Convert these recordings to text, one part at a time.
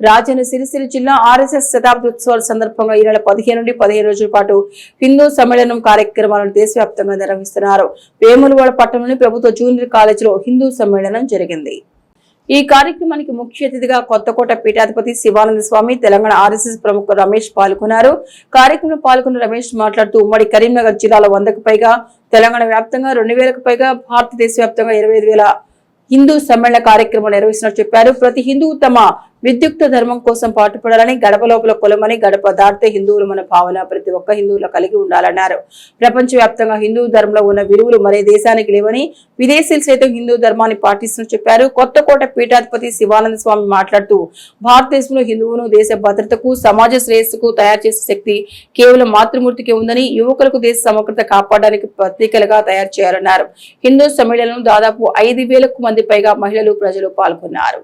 రాజన్న సిరిసిల్ల జిల్లా ఆర్ఎస్ఎస్ శతాబ్దోత్సవాల సందర్భంగా ఈ నెల 15 నుండి 15 రోజుల పాటు హిందూ సమ్మేళనం కార్యక్రమాలను దేశవ్యాప్తంగా నిర్వహిస్తున్నారు. వేములవాడ పట్టణంలోని ప్రభుత్వ జూనియర్ కాలేజీలో హిందూ సమ్మేళనం జరిగింది. ఈ కార్యక్రమానికి ముఖ్య అతిథిగా కొత్తకోట పీఠాధిపతి శివానంద స్వామి, తెలంగాణ ఆర్ఎస్ఎస్ ప్రముఖ రమేష్ పాల్గొన్నారు. కార్యక్రమంలో పాల్గొన్న రమేష్ మాట్లాడుతూ ఉమ్మడి కరీంనగర్ జిల్లాలో 100కు పైగా, తెలంగాణ వ్యాప్తంగా 2000కు పైగా, భారతదేశ వ్యాప్తంగా 25,000 హిందూ సమ్మేళన కార్యక్రమాలు నిర్వహిస్తున్నట్టు చెప్పారు. ప్రతి హిందువు తమ విద్యుక్త ధర్మం కోసం పాటుపడాలని, గడప లోపల కులమని, గడప దాటితే హిందువులు మన భావన ప్రతి ఒక్క హిందువులు కలిగి ఉండాలన్నారు. ప్రపంచవ్యాప్తంగా హిందూ ధర్మంలో ఉన్న విలువలు మరే దేశానికి లేవని, విదేశీయులు సైతం హిందూ ధర్మాన్ని పాటిస్తున్నట్టు చెప్పారు. కొత్తకోట పీఠాధిపతి శివానంద స్వామి మాట్లాడుతూ భారతదేశంలో హిందువును దేశ భద్రతకు, సమాజ శ్రేయస్సుకు తయారు చేసే శక్తి కేవలం మాతృమూర్తికి ఉందని, యువకులకు దేశ సమగ్రత కాపాడడానికి పత్రికలుగా తయారు చేయాలన్నారు. హిందూ సమ్మేళనం దాదాపు 5,000కు మంది పైగా మహిళలు, ప్రజలు పాల్గొన్నారు.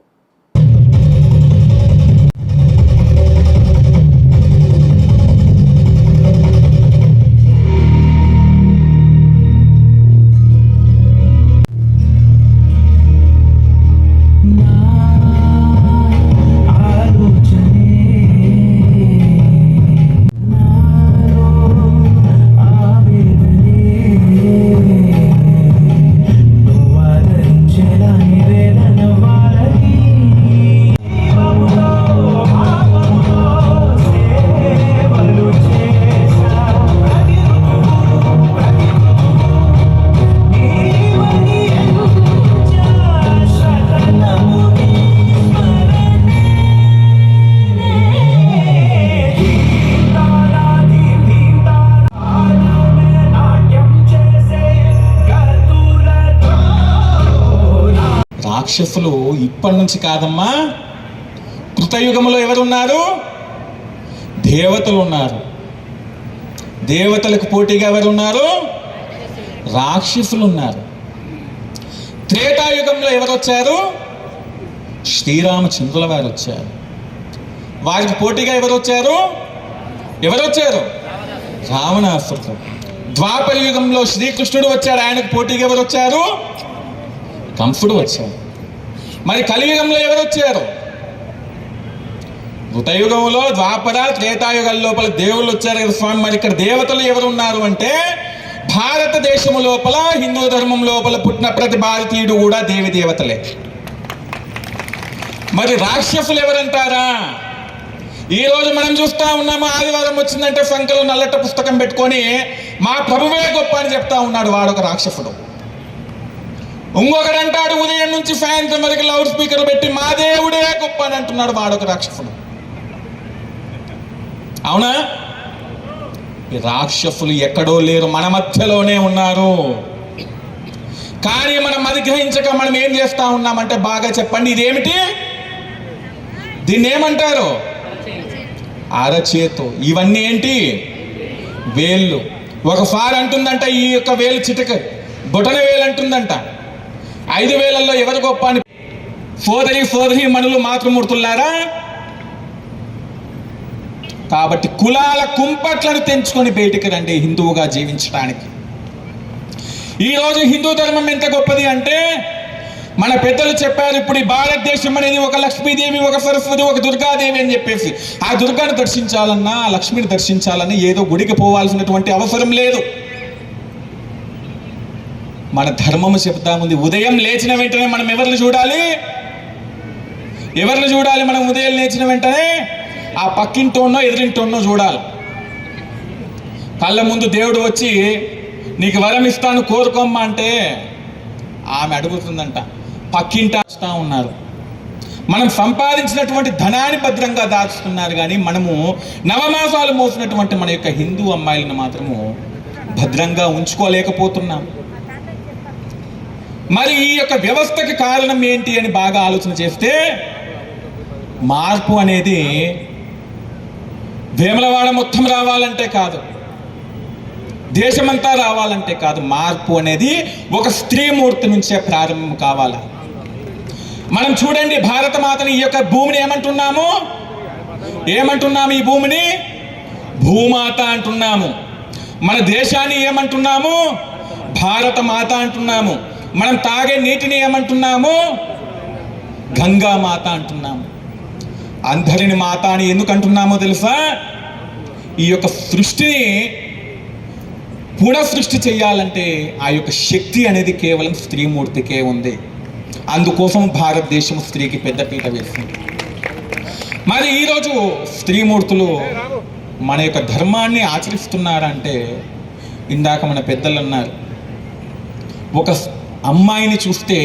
రాక్షసులు ఇప్పటి నుంచి కాదమ్మా, కృతయుగంలో ఎవరున్నారు? దేవతలు ఉన్నారు. దేవతలకు పోటీగా ఎవరున్నారు? రాక్షసులు ఉన్నారు. త్రేతాయుగంలో ఎవరు వచ్చారు? శ్రీరామచంద్రుల వారు వచ్చారు. వారికి పోటీగా ఎవరు వచ్చారు? రావణాసురుడు. ద్వాపర యుగంలో శ్రీకృష్ణుడు వచ్చాడు. ఆయనకు పోటీగా ఎవరు వచ్చారు? కంసుడు వచ్చారు. మరి కలియుగంలో ఎవరు వచ్చారు? కృతయుగంలో ద్వాపర త్రేతాయుగం లోపల దేవుళ్ళు వచ్చారు కదా స్వామి. మరి ఇక్కడ దేవతలు ఎవరు ఉన్నారు అంటే, భారతదేశము లోపల హిందూ ధర్మం లోపల పుట్టిన ప్రతి భారతీయుడు కూడా దేవి దేవతలే. మరి రాక్షసులు ఎవరంటారా? ఈ రోజు మనం చూస్తా ఉన్నాము, ఆదివారం వచ్చిందంటే సంఖ్యలో నల్లట పుస్తకం పెట్టుకొని మా ప్రభువే గొప్ప అని చెప్తా ఉన్నాడు. వాడొక రాక్షసుడు. ఇంకొకడు అంటాడు ఉదయం నుంచి సాయంత్రం వరకు లౌడ్ స్పీకర్ పెట్టి మా దేవుడే గొప్ప అని అంటున్నాడు. వాడొక రాక్షసుడు. అవునా? ఈ రాక్షసులు ఎక్కడో లేరు, మన మధ్యలోనే ఉన్నారు. కానీ మనం అది గ్రహించక మనం ఏం చేస్తా ఉన్నామంటే, బాగా చెప్పండి, ఇదేమిటి? దీన్ని ఏమంటారు? అరచేతు. ఇవన్నీ ఏంటి? వేళ్ళు. ఒకసారి అంటుందంట ఈ యొక్క వేలు చిటక బొటన వేలు అంటుందంట. 5 వేలల్లో ఎవరు గొప్ప అని. సోదరి మనులు మాతృమూర్తులారా. కాబట్టి కులాల కుంపట్లను తెంచుకొని బయటికి రండి హిందువుగా జీవించడానికి. ఈరోజు హిందూ ధర్మం ఎంత గొప్పది అంటే, మన పెద్దలు చెప్పారు, ఇప్పుడు ఈ భారతదేశం అనేది ఒక లక్ష్మీదేవి, ఒక సరస్వతి, ఒక దుర్గాదేవి అని చెప్పేసి. ఆ దుర్గాను దర్శించాలన్నా, ఆ లక్ష్మిని దర్శించాలన్నా ఏదో గుడికి పోవాల్సినటువంటి అవసరం లేదు. మన ధర్మము చెప్తా ఉంది. ఉదయం లేచిన వెంటనే మనం ఎవరిని చూడాలి? మనం ఉదయం లేచిన వెంటనే ఆ పక్కింటోన్నో ఎదురింటోన్నో చూడాలి. కళ్ళ ముందు దేవుడు వచ్చి నీకు వరం ఇస్తాను కోరుకోమ్మా అంటే ఆమె అడుగుతుందంట. పక్కింటా ఉన్నారు. మనం సంపాదించినటువంటి ధనాన్ని భద్రంగా దాచుతున్నారు, కానీ మనము నవమాసాలు మోసినటువంటి మన యొక్క హిందూ అమ్మాయిలను మాత్రము భద్రంగా ఉంచుకోలేకపోతున్నాం. మరి ఈ యొక్క వ్యవస్థకి కారణం ఏంటి అని బాగా ఆలోచన చేస్తే, మార్పు అనేది వేములవాడ మొత్తం రావాలంటే కాదు, దేశమంతా రావాలంటే కాదు. మార్పు అనేది ఒక స్త్రీమూర్తి నుంచే ప్రారంభం కావాలి. మనం చూడండి, భారతమాతని ఈ యొక్క భూమిని ఏమంటున్నాము? ఈ భూమిని భూమాత అంటున్నాము. మన దేశాన్ని ఏమంటున్నాము? భారత మాత అంటున్నాము. మనం తాగే నీటిని ఏమంటున్నాము? గంగా మాత అంటున్నాము. అంధరిని మాత అని ఎందుకు అంటున్నామో తెలుసా? ఈ యొక్క సృష్టిని పునఃసృష్టి చేయాలంటే ఆ యొక్క శక్తి అనేది కేవలం స్త్రీమూర్తికే ఉంది. అందుకోసం భారతదేశం స్త్రీకి పెద్దపీట వేసింది. మరి ఈరోజు స్త్రీమూర్తులు మన యొక్క ధర్మాన్ని ఆచరిస్తున్నారంటే, ఇందాక మన పెద్దలు అన్నారు, ఒక అమ్మాయిని చూస్తే